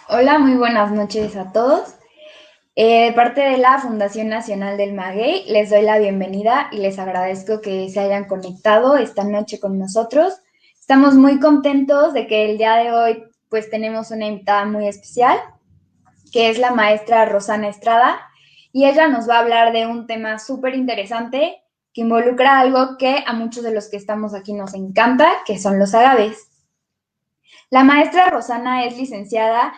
Hola, muy buenas noches a todos. De parte de la Fundación Nacional del Maguey, les doy la bienvenida y les agradezco que se hayan conectado esta noche con nosotros. Estamos muy contentos de que el día de hoy pues tenemos una invitada muy especial, que es la maestra Rosana Estrada, y ella nos va a hablar de un tema súper interesante que involucra algo que a muchos de los que estamos aquí nos encanta, que son los agaves. La maestra Rosana es licenciada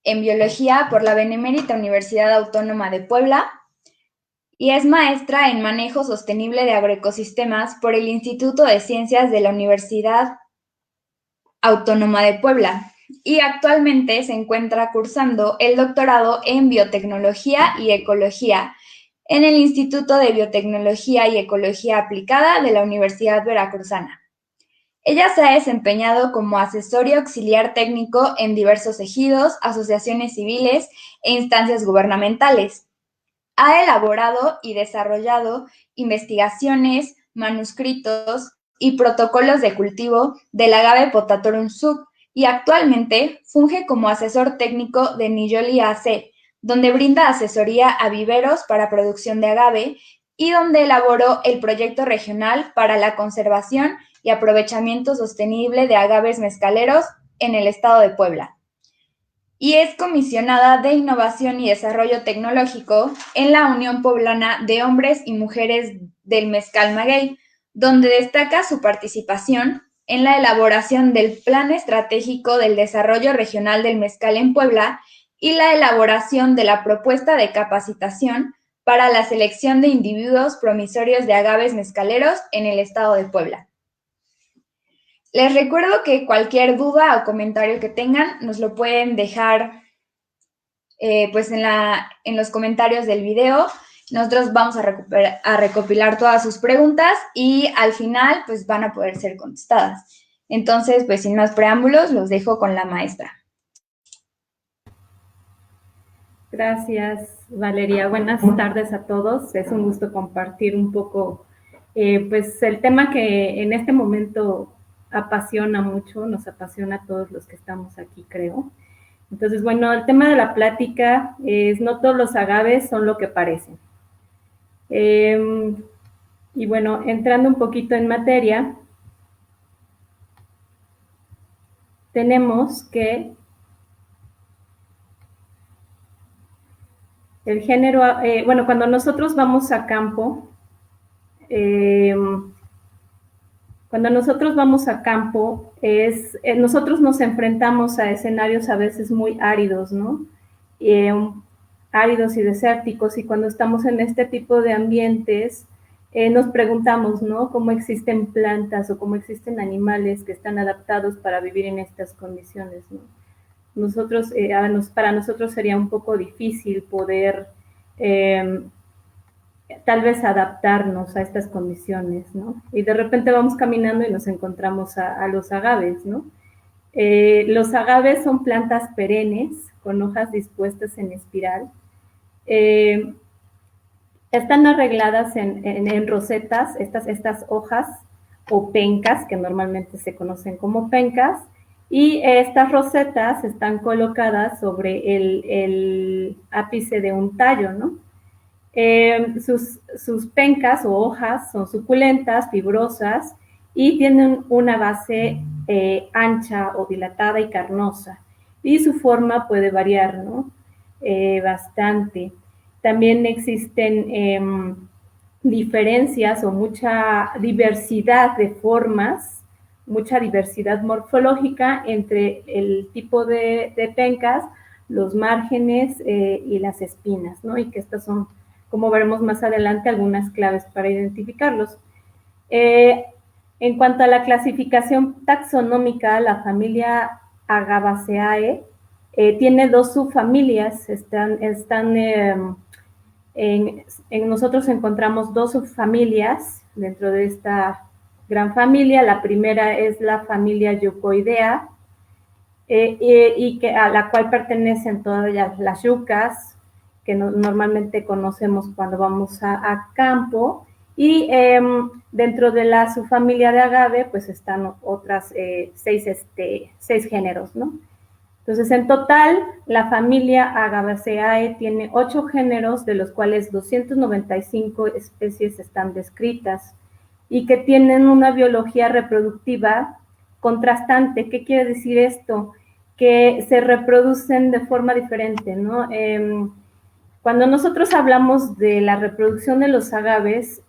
en Biología por la Benemérita Universidad Autónoma de Puebla y es maestra en Manejo Sostenible de Agroecosistemas por el Instituto de Ciencias de la Universidad Autónoma de Puebla y actualmente se encuentra cursando el doctorado en Biotecnología y Ecología en el Instituto de Biotecnología y Ecología Aplicada de la Universidad Veracruzana. Ella se ha desempeñado como asesor y auxiliar técnico en diversos ejidos, asociaciones civiles e instancias gubernamentales. Ha elaborado y desarrollado investigaciones, manuscritos y protocolos de cultivo del agave Potatorum sub y actualmente funge como asesor técnico de Niyoli AC, donde brinda asesoría a viveros para producción de agave y donde elaboró el proyecto regional para la conservación y aprovechamiento sostenible de agaves mezcaleros en el estado de Puebla y es comisionada de Innovación y Desarrollo Tecnológico en la Unión Poblana de Hombres y Mujeres del Mezcal Maguey, donde destaca su participación en la elaboración del Plan Estratégico del Desarrollo Regional del Mezcal en Puebla y la elaboración de la propuesta de capacitación para la selección de individuos promisorios de agaves mezcaleros en el estado de Puebla. Les recuerdo que cualquier duda o comentario que tengan nos lo pueden dejar pues en los comentarios del video. Nosotros vamos a recopilar todas sus preguntas y al final pues van a poder ser contestadas. Entonces, pues sin más preámbulos, los dejo con la maestra. Gracias, Valeria. Buenas tardes a todos. Es un gusto compartir un poco, pues, el tema que en este momento apasiona mucho, nos apasiona a todos los que estamos aquí, creo. Entonces, bueno, el tema de la plática es no todos los agaves son lo que parecen. Y bueno, entrando un poquito en materia, tenemos que el género, bueno, cuando nosotros vamos a campo, eh, cuando nosotros vamos a campo, nosotros nos enfrentamos a escenarios a veces muy áridos, ¿no? Eh, Áridos y desérticos, y cuando estamos en este tipo de ambientes, nos preguntamos, ¿no? ¿Cómo existen plantas o cómo existen animales que están adaptados para vivir en estas condiciones, ¿no? Para nosotros sería un poco difícil poder eh, tal vez adaptarnos a estas condiciones, ¿no? Y de repente vamos caminando y nos encontramos a los agaves, ¿no? Los agaves son plantas perennes con hojas dispuestas en espiral. Eh, Están arregladas en rosetas, estas hojas o pencas, que normalmente se conocen como pencas, y estas rosetas están colocadas sobre el ápice de un tallo, ¿no? Sus pencas o hojas son suculentas, fibrosas y tienen una base ancha o dilatada y carnosa. Y su forma puede variar, ¿no? Bastante. También existen diferencias o mucha diversidad de formas, mucha diversidad morfológica entre el tipo de pencas, los márgenes y las espinas, ¿no? Y que estas son, como veremos más adelante, algunas claves para identificarlos. Eh, en cuanto a la clasificación taxonómica, la familia Agabaceae tiene dos subfamilias. En nosotros encontramos dos subfamilias dentro de esta gran familia. La primera es la familia Yucoidea, y que, a la cual pertenecen todas las yucas que normalmente conocemos cuando vamos a campo. Y dentro de la subfamilia de agave, pues están otras seis géneros, ¿no? Entonces, en total, la familia Agabaceae tiene 8 géneros, de los cuales 295 especies están descritas y que tienen una biología reproductiva contrastante. ¿Qué quiere decir esto? Que se reproducen de forma diferente, ¿no? Cuando nosotros hablamos de la reproducción de los agaves,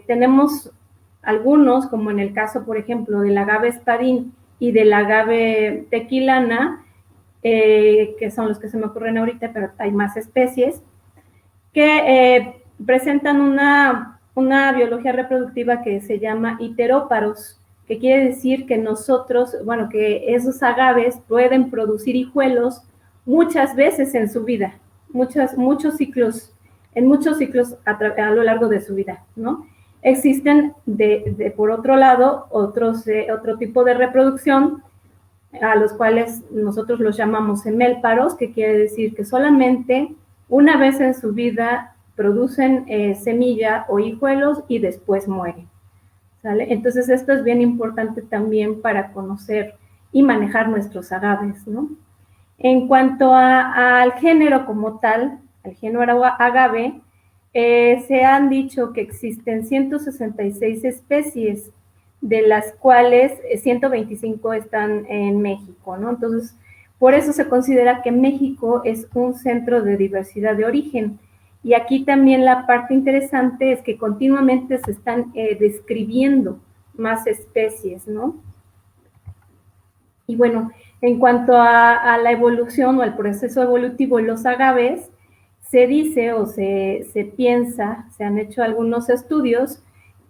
tenemos algunos, como en el caso, por ejemplo, del agave espadín y del agave tequilana, que son los que se me ocurren ahorita, pero hay más especies, que presentan una biología reproductiva que se llama iteróparos, que quiere decir que nosotros, bueno, que esos agaves pueden producir hijuelos muchas veces en su vida, muchos ciclos, en muchos ciclos a lo largo de su vida, ¿no? Existen, por otro lado, otro tipo de reproducción, a los cuales nosotros los llamamos semélparos, que quiere decir que solamente una vez en su vida producen semilla o hijuelos y después mueren, ¿sale? Entonces esto es bien importante también para conocer y manejar nuestros agaves, ¿no? En cuanto al género como tal, al género agave, se han dicho que existen 166 especies, de las cuales 125 están en México, ¿no? Entonces, por eso se considera que México es un centro de diversidad de origen. Y aquí también la parte interesante es que continuamente se están describiendo más especies, ¿no? Y bueno, en cuanto a la evolución o al proceso evolutivo de los agaves, se dice o se piensa, se han hecho algunos estudios,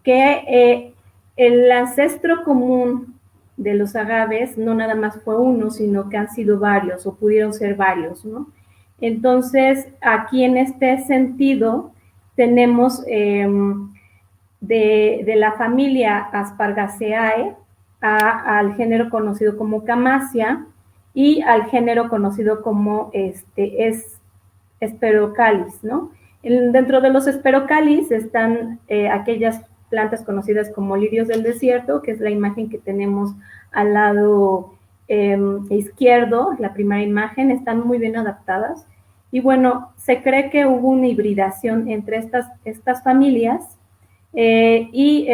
que el ancestro común de los agaves no nada más fue uno, sino que han sido varios o pudieron ser varios, ¿no? Entonces, aquí en este sentido, tenemos de la familia Aspargaceae al género conocido como Camasia y al género conocido como Esperocalis, ¿no? Dentro de los Esperocalis están aquellas plantas conocidas como lirios del desierto, que es la imagen que tenemos al lado izquierdo, la primera imagen, están muy bien adaptadas. Y bueno, se cree que hubo una hibridación entre estas familias y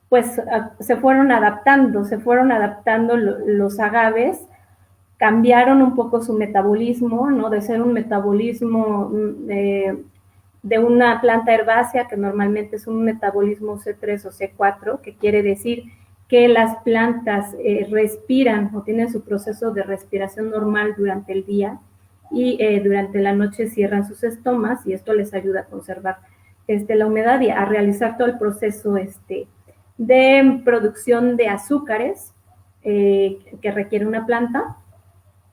pues se fueron adaptando los agaves, cambiaron un poco su metabolismo, ¿no? De ser un metabolismo de una planta herbácea, que normalmente es un metabolismo C3 o C4, que quiere decir que las plantas respiran o tienen su proceso de respiración normal durante el día y durante la noche cierran sus estomas y esto les ayuda a conservar la humedad y a realizar todo el proceso de producción de azúcares que requiere una planta.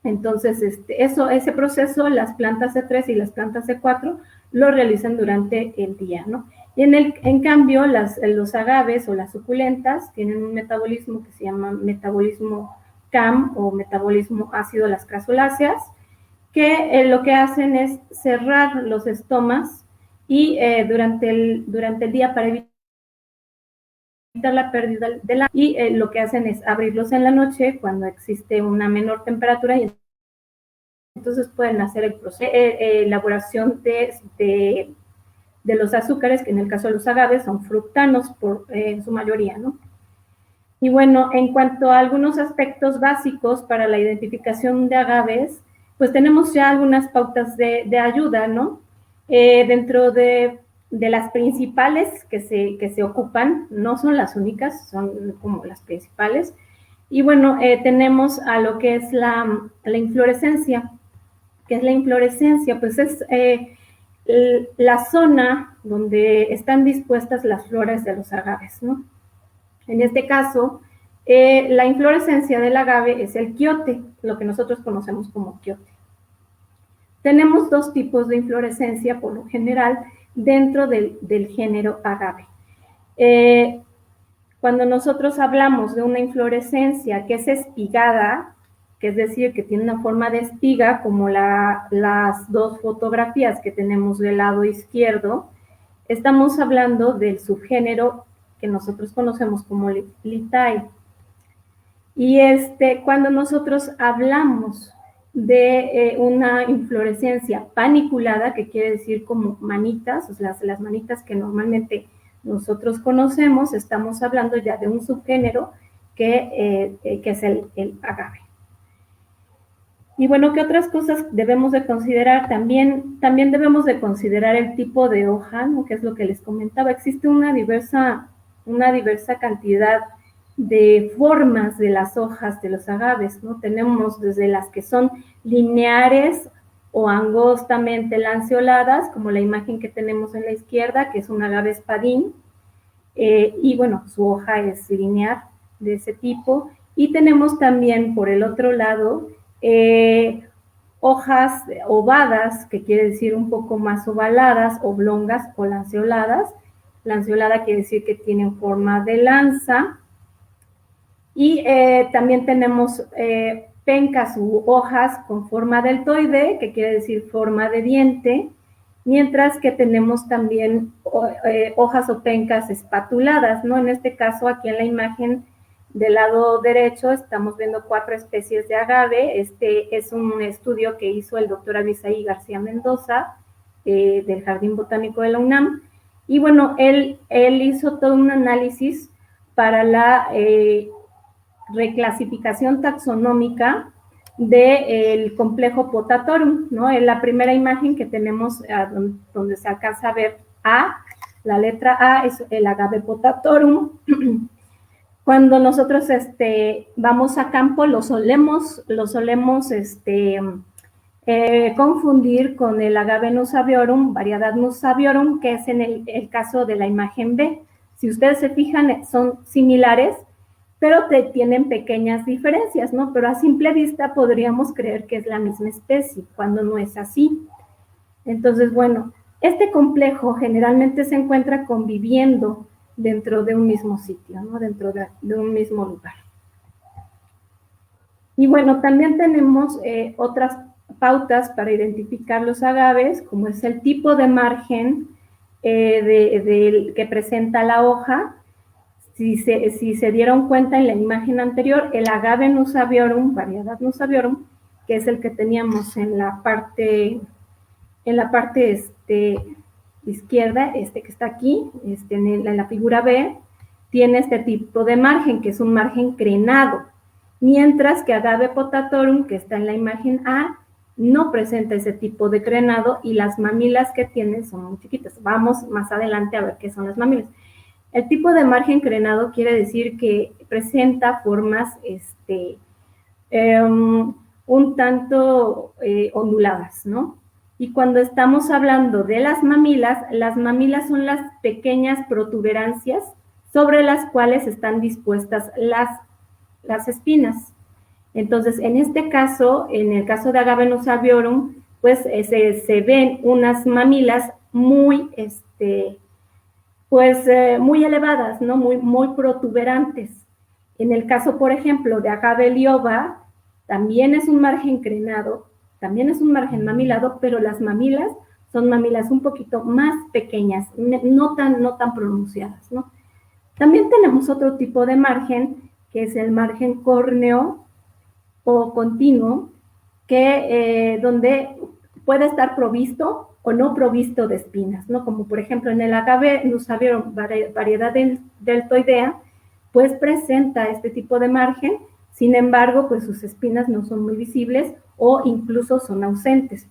Entonces, ese proceso, las plantas C3 y las plantas C4 lo realizan durante el día, ¿no? Y en cambio, los agaves o las suculentas tienen un metabolismo que se llama metabolismo CAM o metabolismo ácido las crasuláceas, que lo que hacen es cerrar los estomas y durante el día para evitar la pérdida de la y lo que hacen es abrirlos en la noche cuando existe una menor temperatura y entonces pueden hacer el proceso de elaboración de los azúcares, que en el caso de los agaves son fructanos en su mayoría, ¿no? Y bueno, en cuanto a algunos aspectos básicos para la identificación de agaves, pues tenemos ya algunas pautas de ayuda, ¿no? Dentro de las principales que se ocupan, no son las únicas, son como las principales. Y bueno, tenemos a lo que es la inflorescencia. ¿Qué es la inflorescencia? Pues es la zona donde están dispuestas las flores de los agaves, ¿no? En este caso, la inflorescencia del agave es el quiote, lo que nosotros conocemos como quiote. Tenemos dos tipos de inflorescencia, por lo general, dentro del género agave. Cuando nosotros hablamos de una inflorescencia que es espigada, que es decir, que tiene una forma de espiga, como las dos fotografías que tenemos del lado izquierdo, estamos hablando del subgénero que nosotros conocemos como Litae. Y cuando nosotros hablamos de una inflorescencia paniculada, que quiere decir como manitas, o sea, las manitas que normalmente nosotros conocemos, estamos hablando ya de un subgénero que es el agave. Y bueno, ¿qué otras cosas debemos de considerar? También debemos de considerar el tipo de hoja, ¿no? Que es lo que les comentaba. Existe una diversa cantidad de formas de las hojas de los agaves, ¿no? Tenemos desde las que son lineares o angostamente lanceoladas, como la imagen que tenemos en la izquierda, que es un agave espadín, y bueno, su hoja es lineal de ese tipo. Y tenemos también por el otro lado hojas ovadas, que quiere decir un poco más ovaladas, oblongas o lanceoladas. Lanceolada quiere decir que tienen forma de lanza. Y también tenemos pencas u hojas con forma deltoide, que quiere decir forma de diente, mientras que tenemos también hojas o pencas espatuladas, ¿no? En este caso, aquí en la imagen del lado derecho estamos viendo 4 especies de agave. Este es un estudio que hizo el doctor Abisaí García Mendoza, del Jardín Botánico de la UNAM. Y bueno, él hizo todo un análisis para la reclasificación taxonómica del complejo Potatorum, ¿no? En la primera imagen que tenemos, donde se alcanza a ver A, la letra A es el agave Potatorum. Cuando nosotros vamos a campo, lo solemos confundir con el agave Nusaviorum, variedad Nusaviorum, que es en el caso de la imagen B. Si ustedes se fijan, son similares, pero tienen pequeñas diferencias, ¿no? Pero a simple vista podríamos creer que es la misma especie, cuando no es así. Entonces, bueno, este complejo generalmente se encuentra conviviendo dentro de un mismo sitio, ¿no? Dentro de un mismo lugar. Y bueno, también tenemos otras pautas para identificar los agaves, como es el tipo de margen que presenta la hoja. Si se dieron cuenta en la imagen anterior, el agave Nusaviorum, variedad Nusaviorum, que es el que teníamos en la parte izquierda, que está aquí, en la figura B, tiene este tipo de margen, que es un margen crenado, mientras que agave potatorum, que está en la imagen A, no presenta ese tipo de crenado y las mamilas que tiene son muy chiquitas. Vamos más adelante a ver qué son las mamilas. El tipo de margen crenado quiere decir que presenta formas un tanto onduladas, ¿no? Y cuando estamos hablando de las mamilas son las pequeñas protuberancias sobre las cuales están dispuestas las espinas. Entonces, en este caso, en el caso de agave Nusaviorum, pues se ven unas mamilas muy, muy elevadas, ¿no? Muy protuberantes. En el caso, por ejemplo, de agave Lioba, también es un margen crenado, también es un margen mamilado, pero las mamilas son mamilas un poquito más pequeñas, no tan pronunciadas, ¿no? También tenemos otro tipo de margen, que es el margen córneo o continuo, que donde puede estar provisto o no provisto de espinas, ¿no? Como por ejemplo en el agave Nusaviorum, variedad deltoidea, pues presenta este tipo de margen, sin embargo, pues sus espinas no son muy visibles o incluso son ausentes.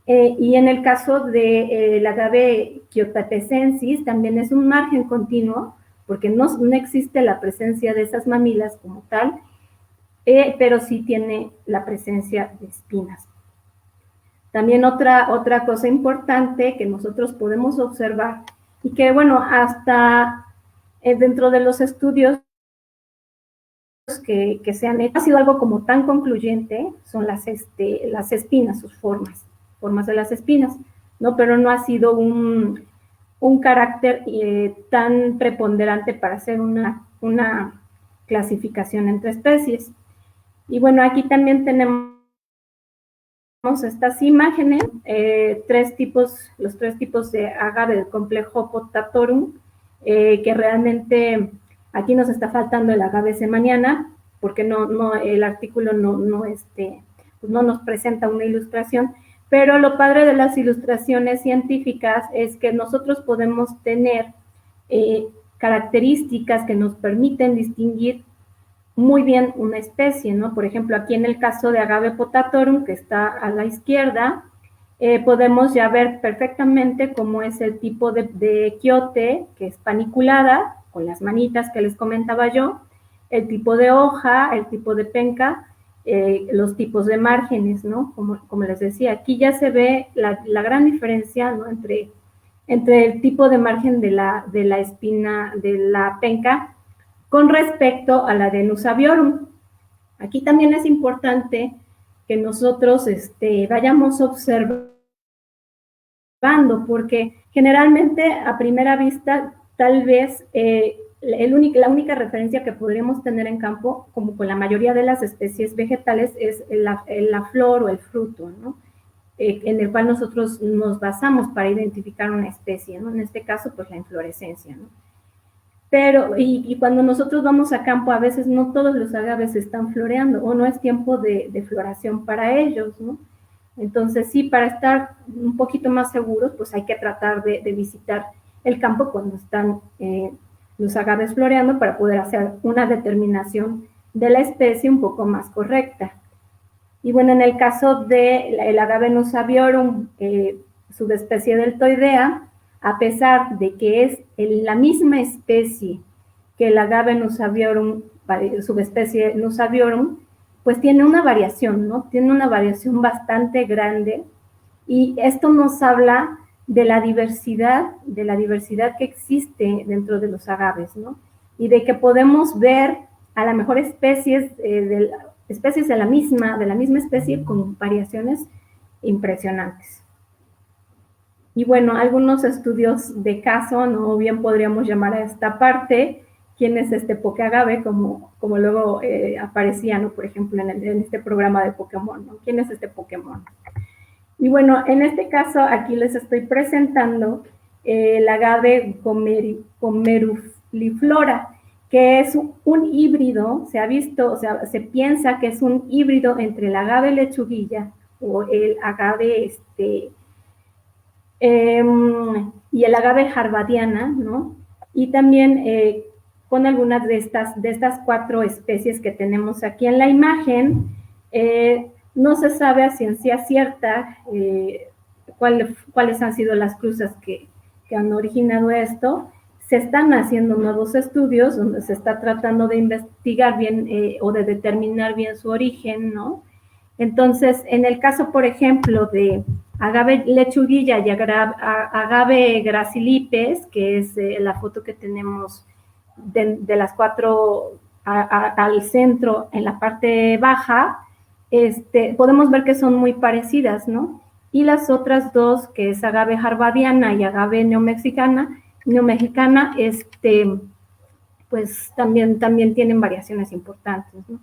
Y en el caso del agave Chiotatecensis, también es un margen continuo, porque no existe la presencia de esas mamilas como tal, pero sí tiene la presencia de espinas. También otra cosa importante que nosotros podemos observar y que, bueno, hasta dentro de los estudios que se han hecho, ha sido algo como tan concluyente, son las espinas, sus formas de las espinas, ¿no? Pero no ha sido un carácter tan preponderante para hacer una clasificación entre especies. Y bueno, aquí también tenemos estas imágenes, los tres tipos de agave del complejo Potatorum, que realmente aquí nos está faltando el agave semaniana, porque el artículo pues no nos presenta una ilustración, pero lo padre de las ilustraciones científicas es que nosotros podemos tener características que nos permiten distinguir muy bien una especie, ¿no? Por ejemplo, aquí en el caso de Agave potatorum, que está a la izquierda, podemos ya ver perfectamente cómo es el tipo de quiote, que es paniculada, con las manitas que les comentaba yo, el tipo de hoja, el tipo de penca, los tipos de márgenes, ¿no? Como les decía, aquí ya se ve la gran diferencia, ¿no? entre el tipo de margen de la espina de la penca con respecto a la de Nusaviorum. Aquí también es importante que nosotros vayamos observando, porque generalmente a primera vista tal vez la única referencia que podríamos tener en campo, como con la mayoría de las especies vegetales, es la flor o el fruto, ¿no? En el cual nosotros nos basamos para identificar una especie, ¿no? En este caso, pues la inflorescencia, ¿no? Pero, y cuando nosotros vamos a campo, a veces no todos los agaves están floreando o no es tiempo de floración para ellos, ¿no? Entonces, sí, para estar un poquito más seguros, pues hay que tratar de visitar el campo cuando están los agaves floreando para poder hacer una determinación de la especie un poco más correcta. Y bueno, en el caso del agave Nusaviorum, subespecie deltoidea, a pesar de que es la misma especie que el agave Nusaviorum, subespecie Nusaviorum, pues tiene una variación, ¿no? Tiene una variación bastante grande y esto nos habla de la diversidad que existe dentro de los agaves, ¿no? Y de que podemos ver a lo mejor especies de la misma especie con variaciones impresionantes. Y bueno, algunos estudios de caso, ¿no? Bien podríamos llamar a esta parte quién es este pokeagave, como luego aparecía, ¿no? Por ejemplo, en este programa de Pokémon, ¿no? ¿Quién es este Pokémon? Y bueno, en este caso aquí les estoy presentando el agave Comerufliflora, que es un híbrido, se ha visto, o sea, se piensa que es un híbrido entre el agave lechuguilla o el agave y el agave harvadiana, ¿no? Y también con algunas de estas 4 especies que tenemos aquí en la imagen, no se sabe a ciencia cierta cuáles han sido las cruzas que han originado esto. Se están haciendo nuevos estudios donde se está tratando de investigar bien o de determinar bien su origen, ¿no? Entonces, en el caso, por ejemplo, de agave lechuguilla y agave gracilipes, que es la foto que tenemos de las 4 al centro en la parte baja, podemos ver que son muy parecidas, ¿no? Y las otras 2, que es agave harvadiana y agave neomexicana, pues también tienen variaciones importantes, ¿no?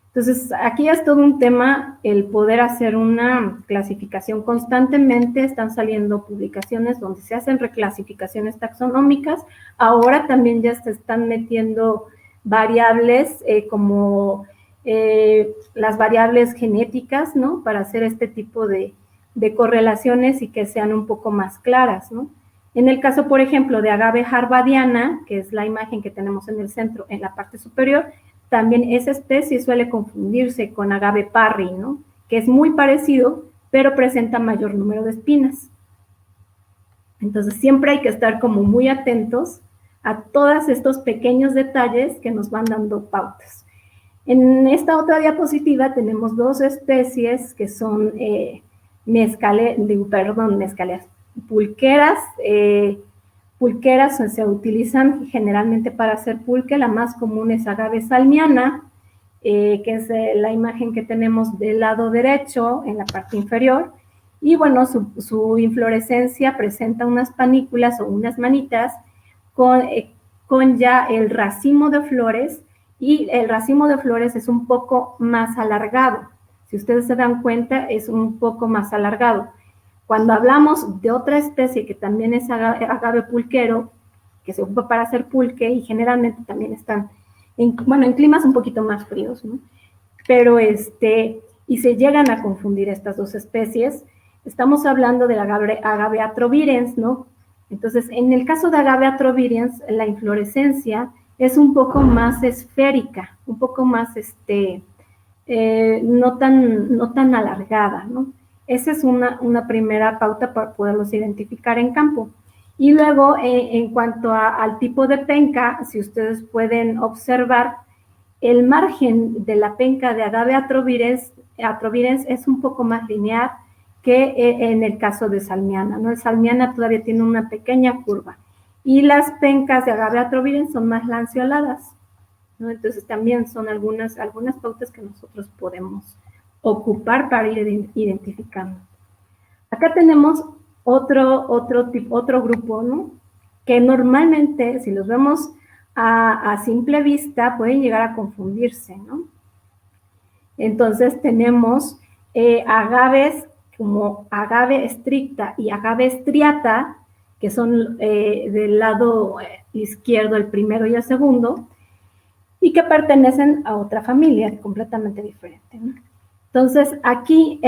Entonces, aquí es todo un tema el poder hacer una clasificación constantemente. Están saliendo publicaciones donde se hacen reclasificaciones taxonómicas. Ahora también ya se están metiendo variables como las variables genéticas, ¿no? Para hacer este tipo de correlaciones y que sean un poco más claras, ¿no? En el caso, por ejemplo, de agave harvadiana, que es la imagen que tenemos en el centro, en la parte superior, también esa especie suele confundirse con agave parry, ¿no? Que es muy parecido, pero presenta mayor número de espinas. Entonces, siempre hay que estar como muy atentos a todos estos pequeños detalles que nos van dando pautas. En esta otra diapositiva tenemos 2 especies que son pulqueras. Pulqueras se utilizan generalmente para hacer pulque. La más común es agave salmiana, que es la imagen que tenemos del lado derecho en la parte inferior. Y bueno, su inflorescencia presenta unas panículas o unas manitas con ya el racimo de flores, y el racimo de flores es un poco más alargado. Si ustedes se dan cuenta, es un poco más alargado. Cuando hablamos de otra especie que también es agave pulquero, que se ocupa para hacer pulque y generalmente también están en climas un poquito más fríos, ¿no? Pero y se llegan a confundir estas dos especies. Estamos hablando del agave atrovirens, ¿no? Entonces, en el caso de agave atrovirens, la inflorescencia es un poco más esférica, un poco más, no tan alargada, ¿no? Esa es una primera pauta para poderlos identificar en campo. Y luego, en cuanto al tipo de penca, si ustedes pueden observar, el margen de la penca de agave atrovirens es un poco más lineal que en el caso de salmiana, ¿no? El salmiana todavía tiene una pequeña curva y las pencas de agave atrovirens son más lanceoladas, ¿no? Entonces también son algunas pautas que nosotros podemos ocupar para ir identificando. Acá tenemos otro grupo, ¿no? Que normalmente, si los vemos a simple vista, pueden llegar a confundirse, ¿no? Entonces tenemos agaves como agave estricta y agave striata, que son del lado izquierdo el primero y el segundo, y que pertenecen a otra familia completamente diferente, ¿no? Entonces, aquí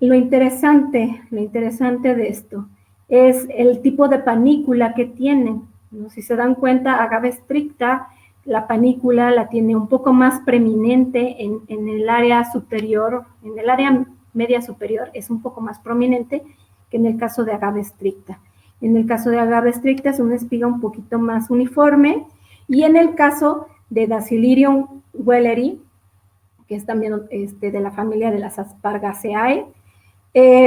lo interesante de esto es el tipo de panícula que tienen, ¿no? Si se dan cuenta, agave estricta, la panícula la tiene un poco más preeminente en el área superior, en el área media superior es un poco más prominente que en el caso de agave estricta. En el caso de agave estricta es una espiga un poquito más uniforme, y en el caso de Dasylirium welleri, que es también de la familia de las Aspargaceae,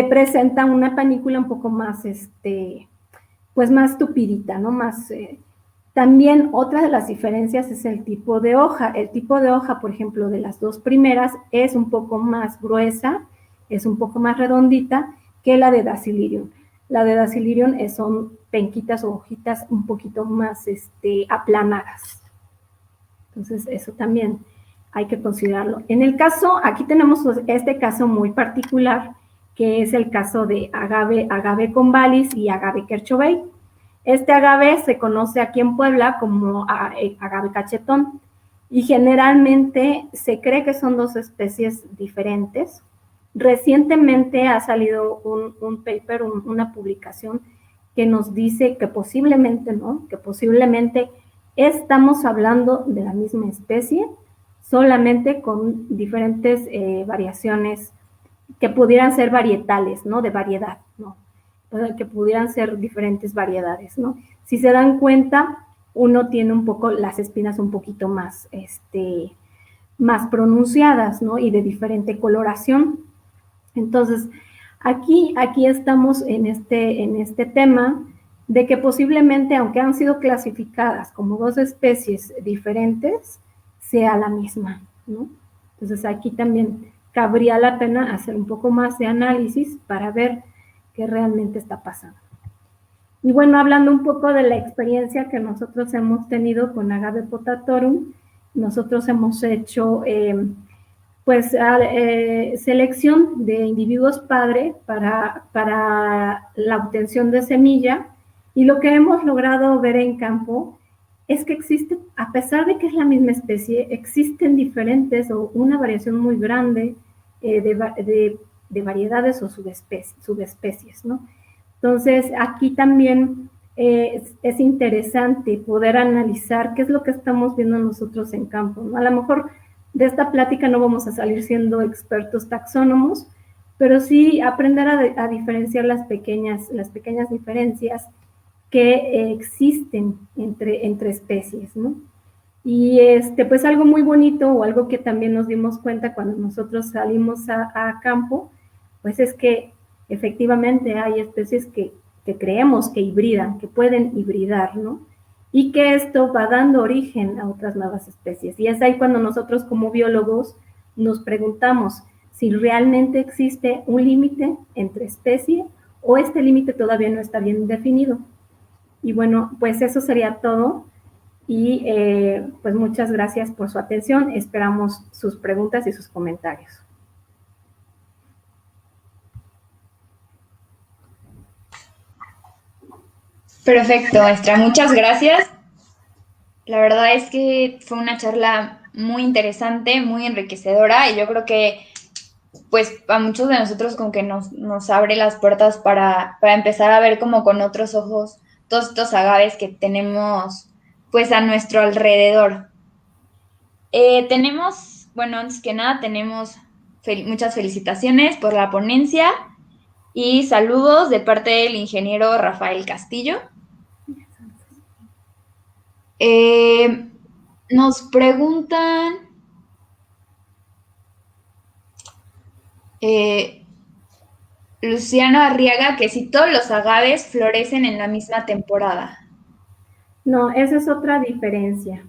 presenta una panícula un poco más, pues más tupidita, ¿no? Más, también otra de las diferencias es el tipo de hoja. El tipo de hoja, por ejemplo, de las dos primeras es un poco más gruesa, es un poco más redondita que la de Dasylirium. La de Dasylirium son penquitas o hojitas un poquito más aplanadas. Entonces, eso también hay que considerarlo. En el caso, aquí tenemos este caso muy particular, que es el caso de agave convalis y agave kerchovei. Este agave se conoce aquí en Puebla como agave cachetón, y generalmente se cree que son dos especies diferentes. Recientemente ha salido un paper, una publicación que nos dice que posiblemente, ¿no? Que posiblemente estamos hablando de la misma especie, solamente con diferentes variaciones que pudieran ser varietales, ¿no? De variedad, ¿no? Que pudieran ser diferentes variedades, ¿no? Si se dan cuenta, uno tiene un poco las espinas un poquito más, más pronunciadas, ¿no? Y de diferente coloración. Entonces, aquí estamos en este tema de que posiblemente, aunque han sido clasificadas como dos especies diferentes, sea la misma, ¿no? Entonces, aquí también cabría la pena hacer un poco más de análisis para ver qué realmente está pasando. Y bueno, hablando un poco de la experiencia que nosotros hemos tenido con Agave potatorum, nosotros hemos hecho pues selección de individuos padre para la obtención de semilla, y lo que hemos logrado ver en campo es que existe, a pesar de que es la misma especie, existen diferentes o una variación muy grande de variedades o subespecies, ¿no? Entonces, aquí también es interesante poder analizar qué es lo que estamos viendo nosotros en campo, ¿no? A lo mejor de esta plática no vamos a salir siendo expertos taxónomos, pero sí aprender a diferenciar las pequeñas diferencias que existen entre especies, ¿no? Y pues algo muy bonito, o algo que también nos dimos cuenta cuando nosotros salimos a campo, pues es que efectivamente hay especies que creemos que hibridan, que pueden hibridar, ¿no? Y que esto va dando origen a otras nuevas especies. Y es ahí cuando nosotros como biólogos nos preguntamos si realmente existe un límite entre especie, o este límite todavía no está bien definido. Y bueno, pues eso sería todo. Y pues muchas gracias por su atención. Esperamos sus preguntas y sus comentarios. Perfecto, maestra. Muchas gracias. La verdad es que fue una charla muy interesante, muy enriquecedora y yo creo que pues a muchos de nosotros como que nos abre las puertas para empezar a ver como con otros ojos todos estos agaves que tenemos pues a nuestro alrededor. Bueno, antes que nada, tenemos muchas felicitaciones por la ponencia y saludos de parte del ingeniero Rafael Castillo. Eh, Nos preguntan, eh, Luciano Arriaga, que si todos los agaves florecen en la misma temporada. No, esa es otra diferencia.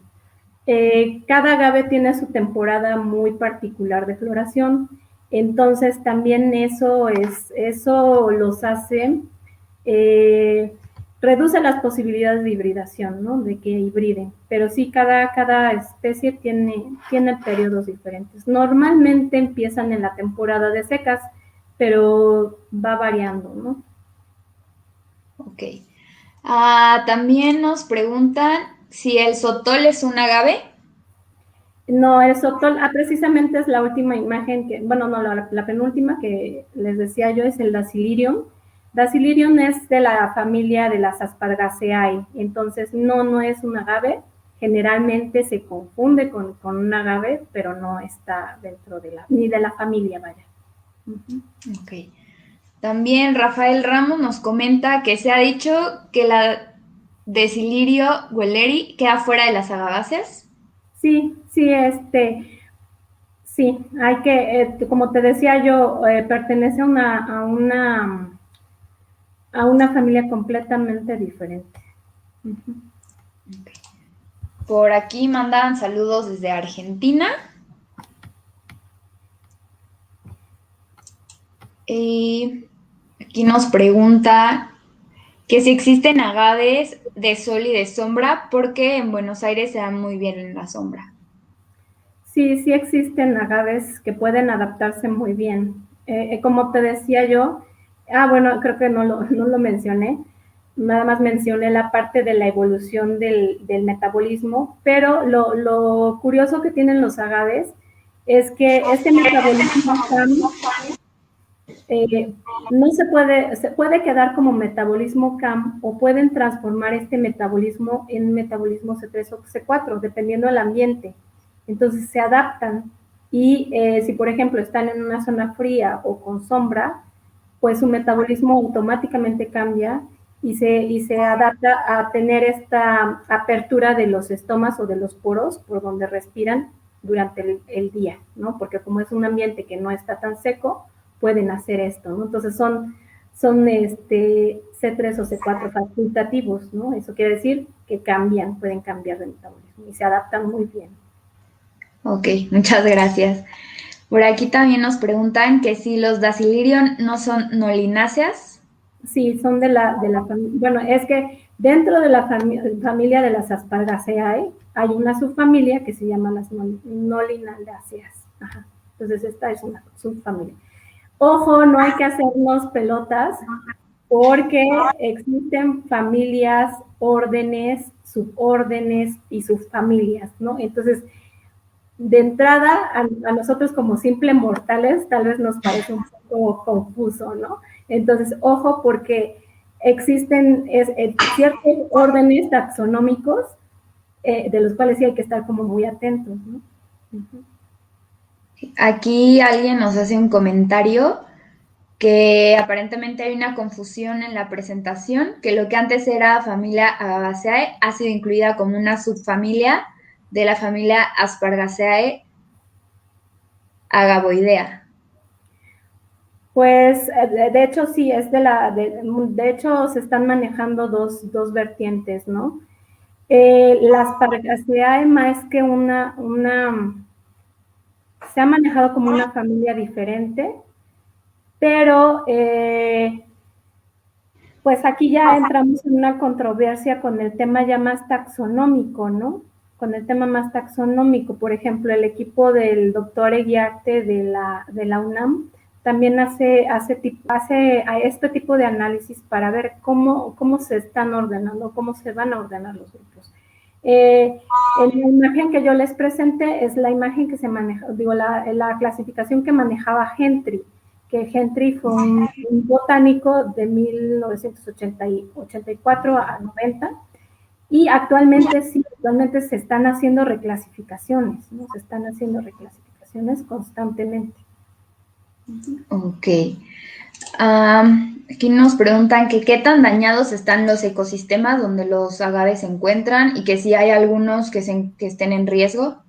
Cada agave tiene su temporada muy particular de floración, entonces también eso los hace, eh, reduce las posibilidades de hibridación, ¿no? De que hibriden, pero sí cada especie tiene periodos diferentes. Normalmente empiezan en la temporada de secas, pero va variando, ¿no? Ok. También nos preguntan si el sotol es un agave. No, el sotol, precisamente es la última imagen bueno, no, la penúltima que les decía yo es el Dacilirium. Dacilirium es de la familia de las Aspargaceae, entonces no es un agave, generalmente se confunde con un agave, pero no está dentro ni de la familia, vaya. Ok. También Rafael Ramos nos comenta que se ha dicho que la Decilirio Welleri queda fuera de las agaváceas. Sí, sí, hay que, como te decía yo, pertenece a una familia completamente diferente. Por aquí mandan saludos desde Argentina. Y aquí nos pregunta que si existen agaves de sol y de sombra, porque en Buenos Aires se dan muy bien en la sombra. Sí existen agaves que pueden adaptarse muy bien. Como te decía yo, bueno, creo que no lo mencioné, nada más mencioné la parte de la evolución del metabolismo, pero lo curioso que tienen los agaves es que este metabolismo eh, no se puede quedar como metabolismo CAM o pueden transformar este metabolismo en metabolismo C3 o C4, dependiendo del ambiente. Entonces se adaptan y si por ejemplo están en una zona fría o con sombra, pues su metabolismo automáticamente cambia y se adapta a tener esta apertura de los estomas o de los poros por donde respiran durante el día, ¿no? Porque como es un ambiente que no está tan seco, pueden hacer esto, ¿no? Entonces son C3 o C4 facultativos, ¿no? Eso quiere decir que pueden cambiar de metabolismo y se adaptan muy bien. Ok, muchas gracias. Por aquí también nos preguntan que si los Dacilirion no son nolináceas. Sí, son de la familia. Bueno, es que dentro de la familia de las Aspargaceae hay una subfamilia que se llama las nolinaceas. Entonces, esta es una subfamilia. Ojo, no hay que hacernos pelotas porque existen familias, órdenes, subórdenes y subfamilias, ¿no? Entonces, de entrada, a nosotros como simples mortales, tal vez nos parece un poco confuso, ¿no? Entonces, ojo, porque existen ciertos órdenes taxonómicos de los cuales sí hay que estar como muy atentos, ¿no? Aquí alguien nos hace un comentario que aparentemente hay una confusión en la presentación, que lo que antes era familia Agabaceae ha sido incluida como una subfamilia de la familia Aspargaceae agavoidea. Pues de hecho sí, de hecho se están manejando dos vertientes, ¿no? Las Aspargaceae más que se ha manejado como una familia diferente, pero pues aquí ya entramos en una controversia con el tema ya más taxonómico, ¿no? Con el tema más taxonómico, por ejemplo, el equipo del doctor Eguiarte de la UNAM también hace este tipo de análisis para ver cómo se están ordenando, cómo se van a ordenar los grupos. En la imagen que yo les presenté es la imagen que se maneja, digo, la clasificación que manejaba Gentry, que Gentry fue un botánico de 1984 a 90, y actualmente sí, actualmente se están haciendo reclasificaciones, ¿no? Se están haciendo reclasificaciones constantemente. Ok. Aquí nos preguntan que qué tan dañados están los ecosistemas donde los agaves se encuentran y que si hay algunos que estén en riesgo.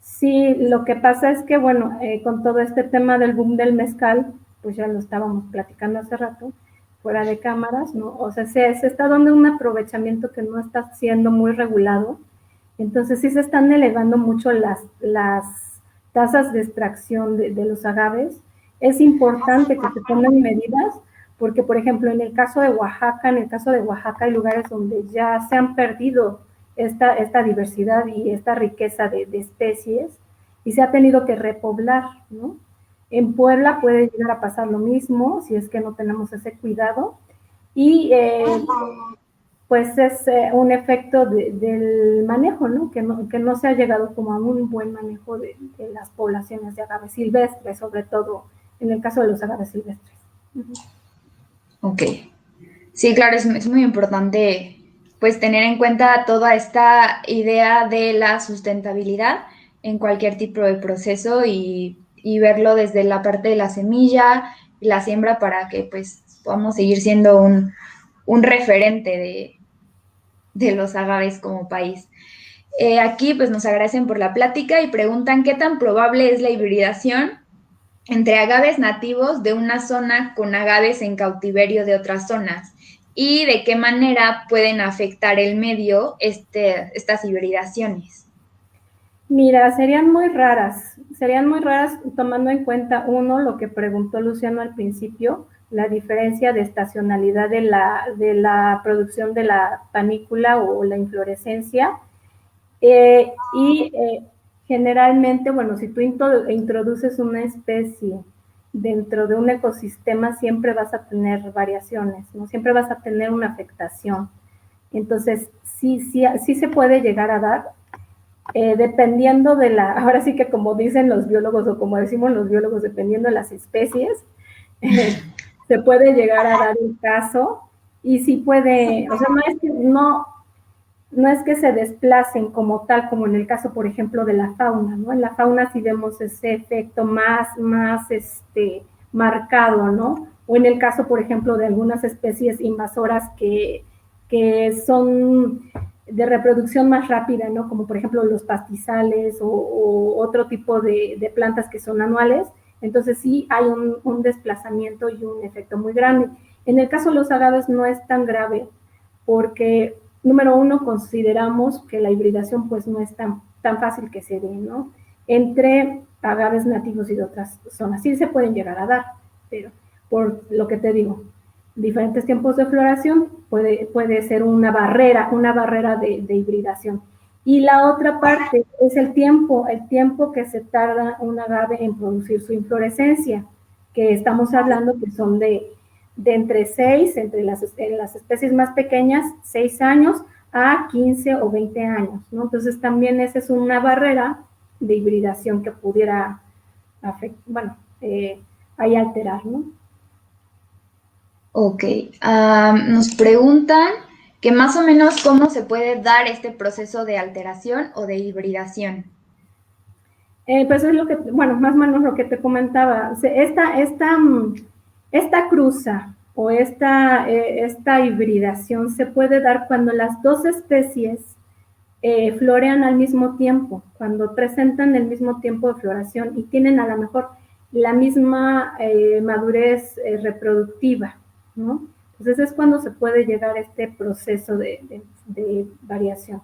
Sí, lo que pasa es que, bueno, con todo este tema del boom del mezcal, pues ya lo estábamos platicando hace rato, fuera de cámaras, ¿no? O sea, se está dando un aprovechamiento que no está siendo muy regulado. Entonces sí se están elevando mucho las tasas de extracción de los agaves. Es importante que se tomen medidas porque, por ejemplo, en el caso de Oaxaca hay lugares donde ya se han perdido esta diversidad y esta riqueza de especies y se ha tenido que repoblar, ¿no? En Puebla puede llegar a pasar lo mismo si es que no tenemos ese cuidado y pues es un efecto del manejo, ¿no? Que no se ha llegado como a un buen manejo de las poblaciones de agaves silvestres, sobre todo en el caso de los agaves silvestres. Ok. Sí, claro, es muy importante pues tener en cuenta toda esta idea de la sustentabilidad en cualquier tipo de proceso y verlo desde la parte de la semilla y la siembra para que pues podamos seguir siendo un referente de los agaves como país. Aquí pues nos agradecen por la plática y preguntan qué tan probable es la hibridación entre agaves nativos de una zona con agaves en cautiverio de otras zonas y de qué manera pueden afectar el medio estas hibridaciones. Mira, serían muy raras tomando en cuenta, uno, lo que preguntó Luciano al principio, la diferencia de estacionalidad de la producción de la panícula o la inflorescencia. Y generalmente, bueno, si tú introduces una especie dentro de un ecosistema, siempre vas a tener variaciones, ¿no? Siempre vas a tener una afectación. Entonces, sí se puede llegar a dar, dependiendo de ahora sí que como dicen los biólogos o como decimos los biólogos, dependiendo de las especies, se puede llegar a dar el caso y sí puede, o sea, no es que se desplacen como tal, como en el caso, por ejemplo, de la fauna, ¿no? En la fauna sí vemos ese efecto más marcado, ¿no? O en el caso, por ejemplo, de algunas especies invasoras que son de reproducción más rápida, ¿no? Como por ejemplo los pastizales o otro tipo de plantas que son anuales. Entonces sí hay un desplazamiento y un efecto muy grande. En el caso de los agaves no es tan grave porque número uno, consideramos que la hibridación pues no es tan fácil que se dé, ¿no? Entre agaves nativos y de otras zonas. Sí se pueden llegar a dar, pero por lo que te digo, diferentes tiempos de floración puede ser una barrera de hibridación. Y la otra parte es el tiempo que se tarda un agave en producir su inflorescencia, que estamos hablando que son de entre 6, entre las especies más pequeñas, 6 años a 15 o 20 años, ¿no? Entonces también esa es una barrera de hibridación que pudiera ahí alterar, ¿no? Ok, nos preguntan que más o menos cómo se puede dar este proceso de alteración o de hibridación. Pues es lo que, bueno, más o menos lo que te comentaba. Esta cruza o esta hibridación se puede dar cuando las dos especies florean al mismo tiempo, cuando presentan el mismo tiempo de floración y tienen a lo mejor la misma madurez reproductiva, ¿no? Entonces es cuando se puede llegar a este proceso de variación,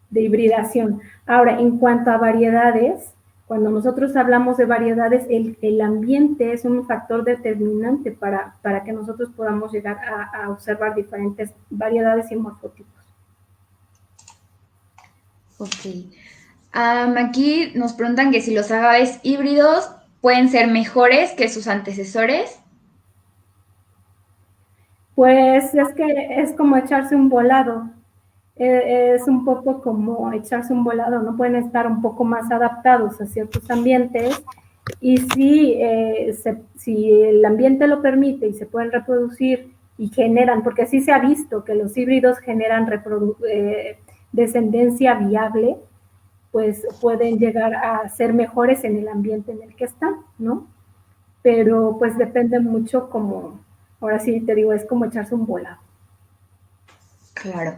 de hibridación. Ahora, en cuanto a variedades, cuando nosotros hablamos de variedades, el ambiente es un factor determinante para que nosotros podamos llegar a observar diferentes variedades y morfotipos. Ok. Aquí nos preguntan que si los agaves híbridos pueden ser mejores que sus antecesores. Pues es que es como echarse un volado. es un poco como echarse un volado, no pueden estar un poco más adaptados a ciertos ambientes y si el ambiente lo permite y se pueden reproducir y generan, porque así se ha visto que los híbridos generan descendencia viable, pues pueden llegar a ser mejores en el ambiente en el que están, ¿no? Pero pues depende mucho como, ahora sí te digo, es como echarse un volado. Claro.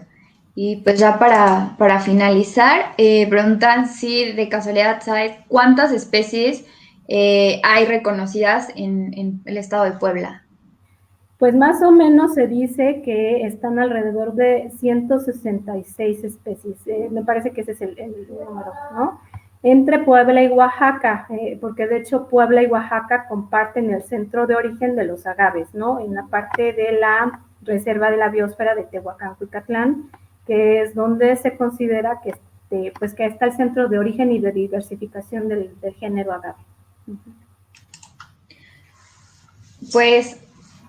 Y pues ya para finalizar, preguntan si de casualidad sabes cuántas especies hay reconocidas en el estado de Puebla. Pues más o menos se dice que están alrededor de 166 especies. Me parece que ese es el número, ¿no? Entre Puebla y Oaxaca, porque de hecho Puebla y Oaxaca comparten el centro de origen de los agaves, ¿no? En la parte de la reserva de la biosfera de Tehuacán-Cuicatlán, que es donde se considera que, pues que está el centro de origen y de diversificación del género agave. Pues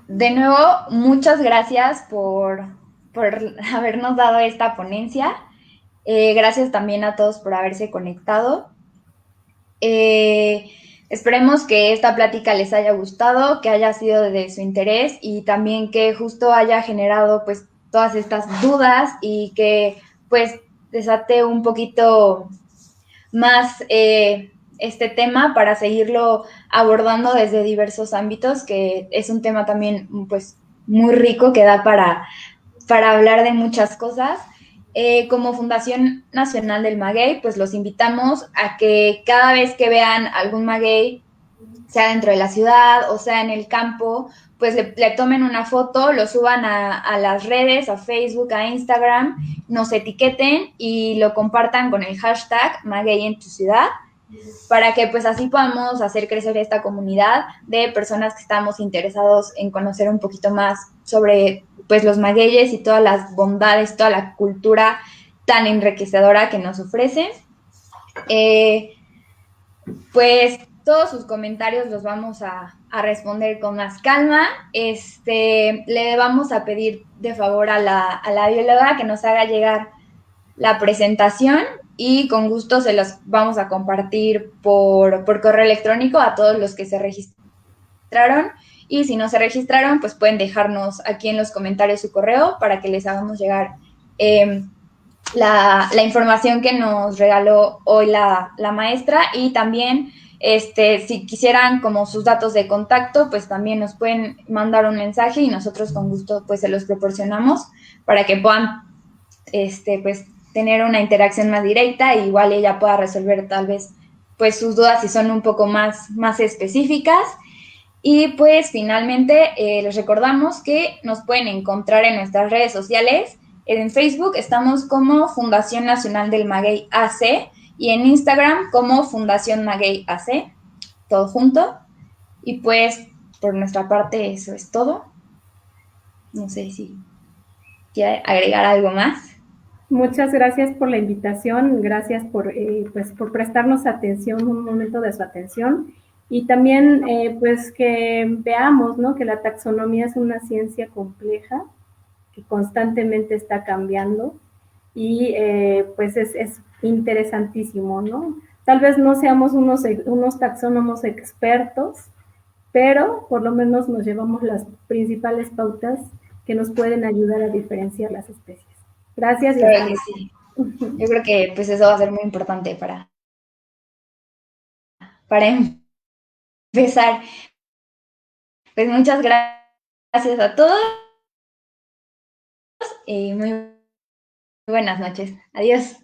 de nuevo, muchas gracias por habernos dado esta ponencia. Gracias también a todos por haberse conectado. Esperemos que esta plática les haya gustado, que haya sido de su interés y también que justo haya generado pues todas estas dudas y que pues desate un poquito más este tema para seguirlo abordando desde diversos ámbitos, que es un tema también pues muy rico que da para hablar de muchas cosas. Como Fundación Nacional del Maguey, pues los invitamos a que cada vez que vean algún maguey, sea dentro de la ciudad o sea en el campo, pues le tomen una foto, lo suban a las redes, a Facebook, a Instagram, nos etiqueten y lo compartan con el hashtag Maguey en tu ciudad, para que pues así podamos hacer crecer esta comunidad de personas que estamos interesados en conocer un poquito más sobre pues los magueyes y todas las bondades, toda la cultura tan enriquecedora que nos ofrecen. Pues todos sus comentarios los vamos a responder con más calma. Le vamos a pedir de favor a la bióloga que nos haga llegar la presentación y con gusto se los vamos a compartir por correo electrónico a todos los que se registraron. Y si no se registraron, pues pueden dejarnos aquí en los comentarios su correo para que les hagamos llegar la información que nos regaló hoy la maestra. Y también, si quisieran como sus datos de contacto, pues también nos pueden mandar un mensaje y nosotros con gusto pues se los proporcionamos para que puedan, pues tener una interacción más directa y igual ella pueda resolver tal vez pues sus dudas si son un poco más específicas. Y pues finalmente les recordamos que nos pueden encontrar en nuestras redes sociales. En Facebook estamos como Fundación Nacional del Maguey AC y en Instagram como Fundación Maguey AC, todo junto. Y pues por nuestra parte eso es todo. No sé si quiere agregar algo más. Muchas gracias por la invitación, gracias pues, por prestarnos atención, un momento de su atención y también pues que veamos, ¿no? Que la taxonomía es una ciencia compleja que constantemente está cambiando y pues es interesantísimo, ¿no? Tal vez no seamos unos taxónomos expertos, pero por lo menos nos llevamos las principales pautas que nos pueden ayudar a diferenciar las especies. Gracias y hasta Claro que luego. sí. Yo creo que pues eso va a ser muy importante para empezar. Pues muchas gracias a todos y muy buenas noches. Adiós.